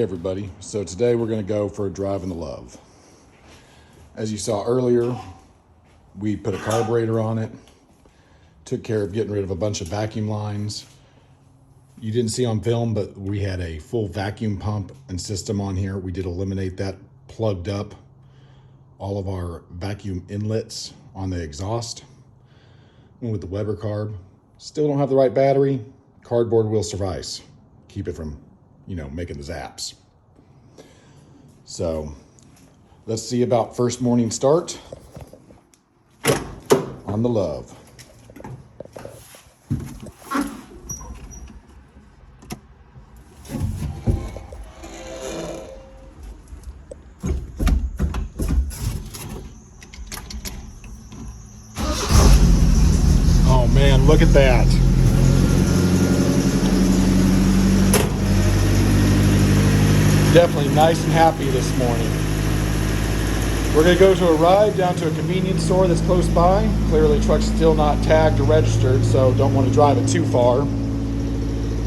Hey everybody, so today we're going to go for a drive in the Love. As you saw earlier, we put a carburetor on it, took care of getting rid of a bunch of vacuum lines. You didn't see on film, but we had a full vacuum pump and system on here. We did eliminate that, plugged up all of our vacuum inlets on the exhaust. Went with the Weber carb. Still don't have the right battery. Cardboard will suffice. Keep it from, making the zaps. So let's see about first morning start on the Love. Oh man, look at that. Definitely nice and happy this morning. We're going to go to a ride down to a convenience store that's close by. Clearly truck's still not tagged or registered, so don't want to drive it too far.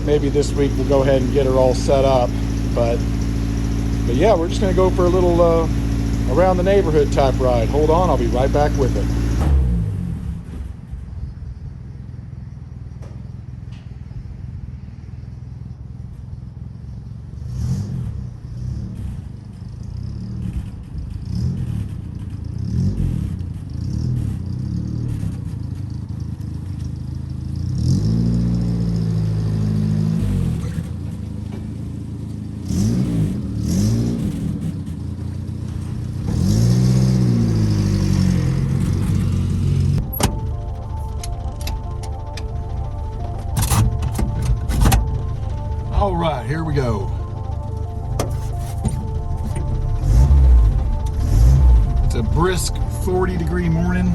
Maybe this week we'll go ahead and get her all set up. But yeah, we're just going to go for a little around the neighborhood type ride. Hold on, I'll be right back with it. All right, here we go. It's a brisk 40-degree morning.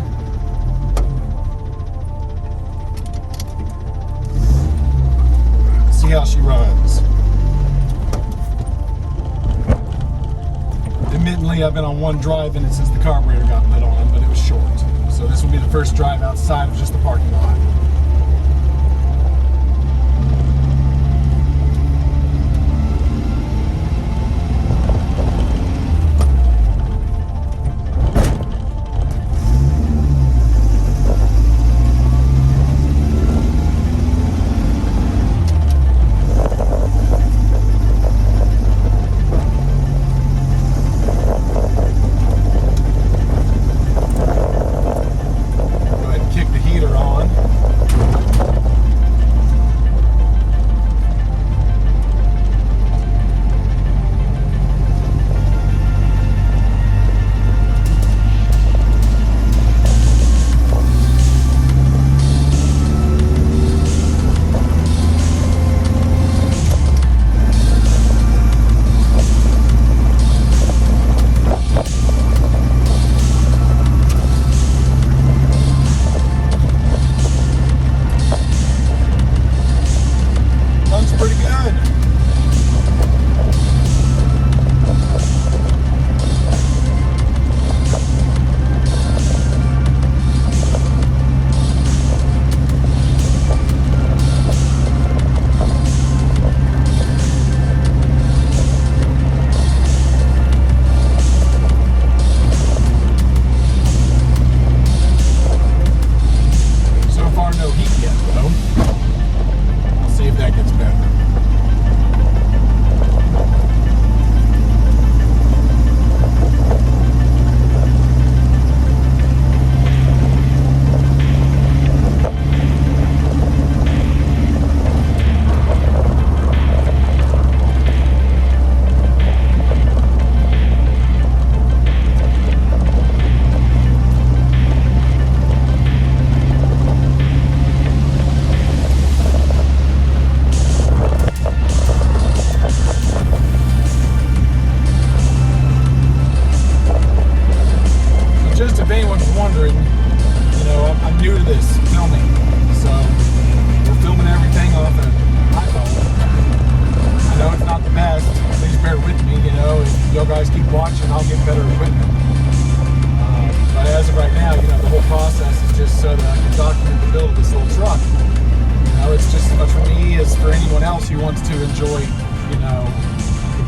See how she runs. Admittedly, I've been on one drive in it since the carburetor got lit on, but it was short. So this will be the first drive outside of just the parking lot.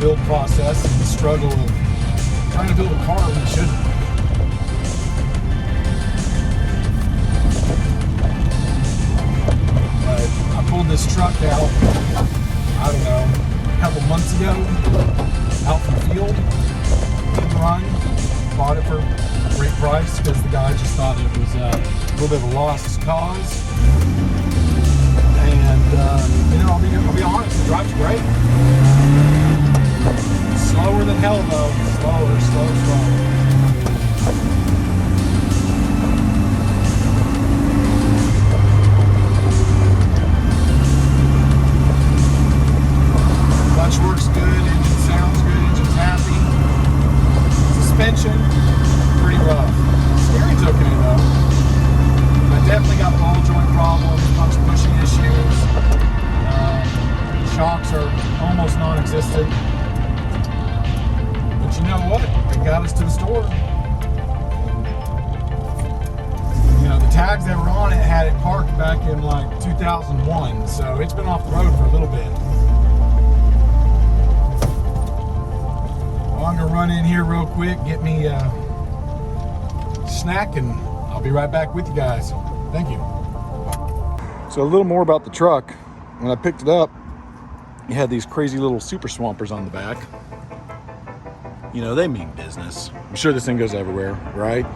build process and the struggle of trying to build a car when you shouldn't. But I pulled this truck out, I don't know, a couple months ago, out from the field, didn't run, bought it for a great price because the guy just thought it was a little bit of a lost cause. And, you know, I'll be honest, it drives great. Slower than hell though, slow. Clutch works good, engine sounds good, engine's happy. Suspension, pretty rough. Steering's okay though. I definitely got ball joint problems, a bunch of pushing issues. Shocks are almost non-existent. But you know what? They got us to the store. You know, the tags that were on it had it parked back in like 2001, so it's been off the road for a little bit. Well, I'm gonna run in here real quick, get me a snack, and I'll be right back with you guys. Thank you. So a little more about the truck. When I picked it up, it had these crazy little super swampers on the back. You know, they mean business. I'm sure this thing goes everywhere, right?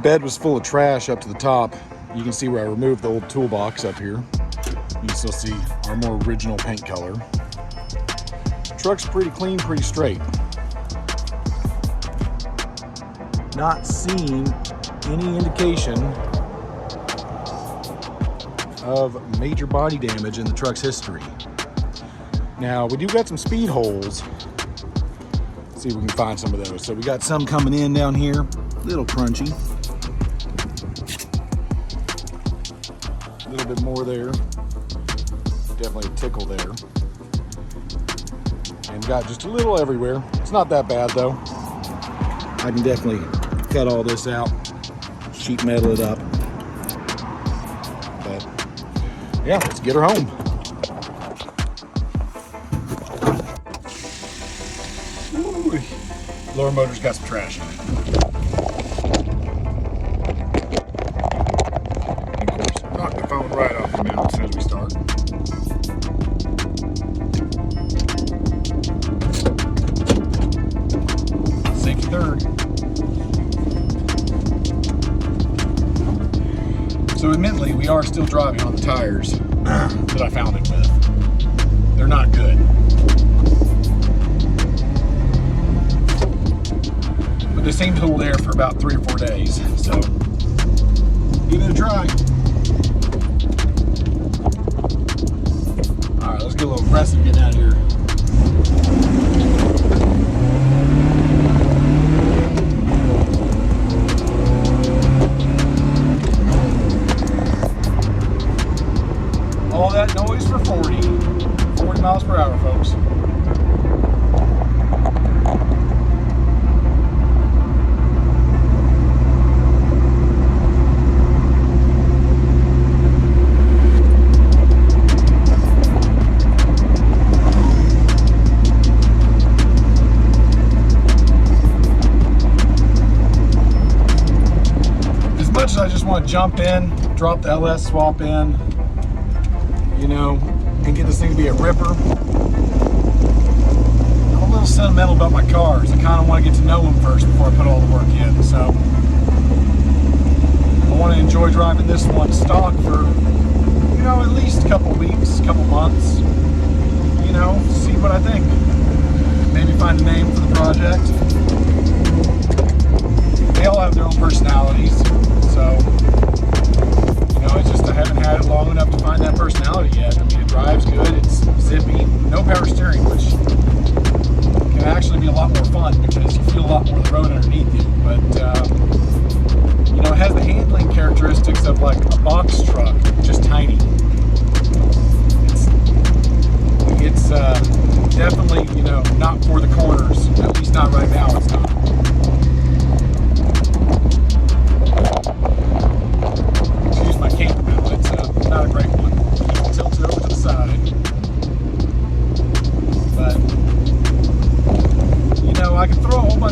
Bed was full of trash up to the top. You can see where I removed the old toolbox up here. You can still see our more original paint color. Truck's pretty clean, pretty straight. Not seeing any indication of major body damage in the truck's history. Now, we do got some speed holes. Let's see if we can find some of those. So we got some coming in down here, a little crunchy. A little bit more there. Definitely a tickle there. And got just a little everywhere. It's not that bad though. I can definitely cut all this out, sheet metal it up. But yeah, let's get her home. Ooh, lower motor's got some trash in it. And of course, knock the phone right off the mount as soon as we start. Safety third. So admittedly, we are still driving on the tires that I found it with. They're not good. But they seem to hold air for about 3 or 4 days. So, give it a try. Alright, let's get a little aggressive getting out of here. All that noise for 40 miles per hour, folks. As much as I just want to jump in, drop the LS swap in, you know, and get this thing to be a ripper. I'm a little sentimental about my cars. I kind of want to get to know them first before I put all the work in. So I want to enjoy driving this one stock for, you know, at least a couple weeks, couple months. You know, see what I think. Maybe find a name for the project. They all have their own personalities, so. It's just I haven't had it long enough to find that personality yet. I mean, it drives good, it's zippy, no power steering, which can actually be a lot more fun because you feel a lot more of the road underneath you. But, you know, it has the handling characteristics of like a box truck, just tiny. It's definitely, you know, not for the corners, at least not right now, it's not. My camper mount, it's not a great one. Tilt it over to the side.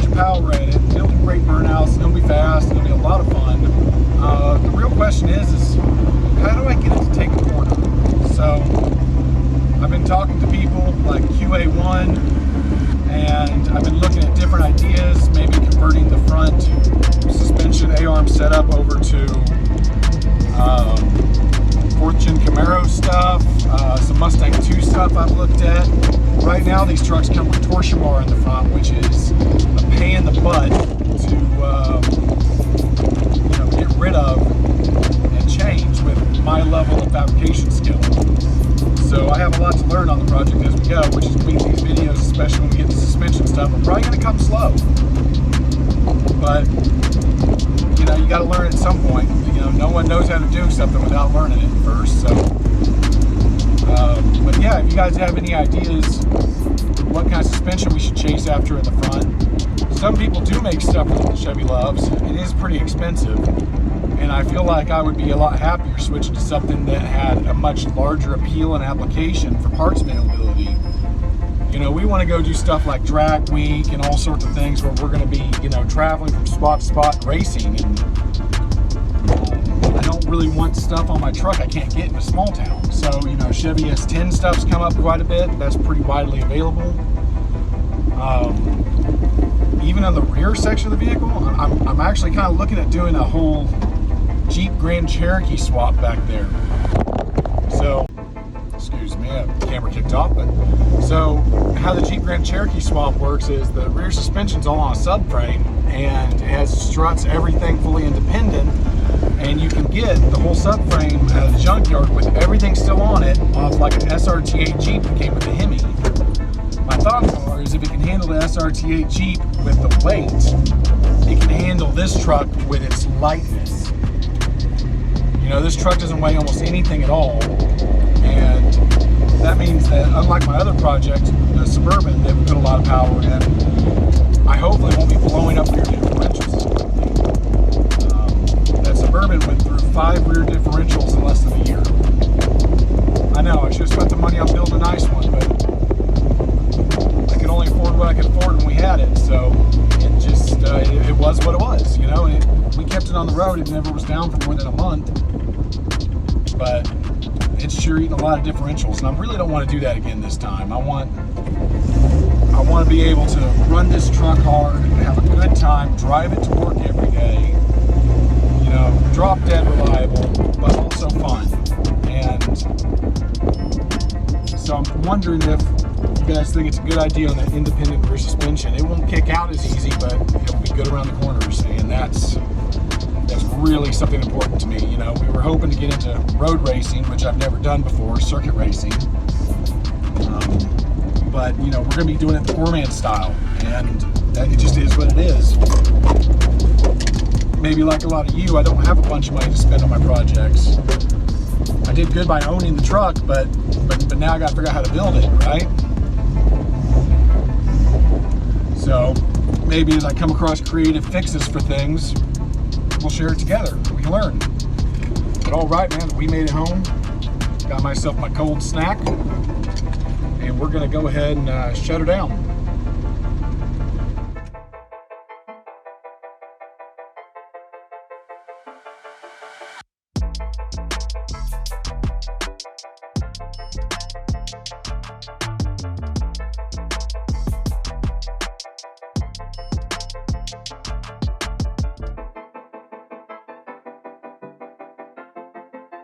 of power at it. It'll do great burnouts. It'll be fast. It'll be a lot of fun. The real question is how do I get it to take a corner? So I've been talking to people like QA1, and I've been looking at different ideas, maybe converting the front suspension A-arm setup over to 4th gen Camaro stuff, some Mustang 2 stuff I've looked at. Right now these trucks come with torsion bar in the front, which is a pain in the butt to get rid of and change with my level of fabrication skill. So I have a lot to learn on the project as we go, which is going to make these videos, especially when we get the suspension stuff, are probably going to come slow. But you got to learn at some point. No one knows how to do something without learning it first. So, but yeah, if you guys have any ideas what kind of suspension we should chase after in the front, some people do make stuff with the Chevy Loves. It is pretty expensive, and I feel like I would be a lot happier switching to something that had a much larger appeal and application for parts availability. We want to go do stuff like drag week and all sorts of things where we're going to be, traveling from spot to spot racing, and I don't really want stuff on my truck I can't get in a small town. So, Chevy S10 stuff's come up quite a bit. That's pretty widely available. Even on the rear section of the vehicle, I'm actually kind of looking at doing a whole Jeep Grand Cherokee swap back there. So, excuse me, the camera kicked off, but so how the Jeep Grand Cherokee swap works is the rear suspension's all on a subframe, and it has struts, everything fully independent, and you can get the whole subframe at a junkyard with everything still on it off like an SRT8 Jeep that came with the Hemi. My thoughts are is if it can handle the SRT8 Jeep with the weight, it can handle this truck with its lightness. This truck doesn't weigh almost anything at all, and that means that unlike my other project, the Suburban, that we put a lot of power in, I hopefully won't be blowing up rear differentials. That Suburban went through 5 rear differentials in less than a year. I know, I should have spent the money on building a nice one, but I could only afford what I could afford when we had it, so it just, it was what it was, and we kept it on the road. It never was down for more than a month, but it's sure eating a lot of differentials, and I really don't want to do that again this time. I want to be able to run this truck hard, have a good time, drive it to work every day, drop dead reliable, but also fun. And so I'm wondering if you guys think it's a good idea on that independent rear suspension. It won't kick out as easy, but it'll be good around the corners, and that's really something important to me. We were hoping to get into road racing, which I've never done before, circuit racing. But we're going to be doing it the four-man style, and it just is what it is. Maybe like a lot of you, I don't have a bunch of money to spend on my projects. I did good by owning the truck, but now I got to figure out how to build it, right? So maybe as I come across creative fixes for things, we'll share it together. We can learn. But all right, man, we made it home. Got myself my cold snack, and we're gonna go ahead and shut her down.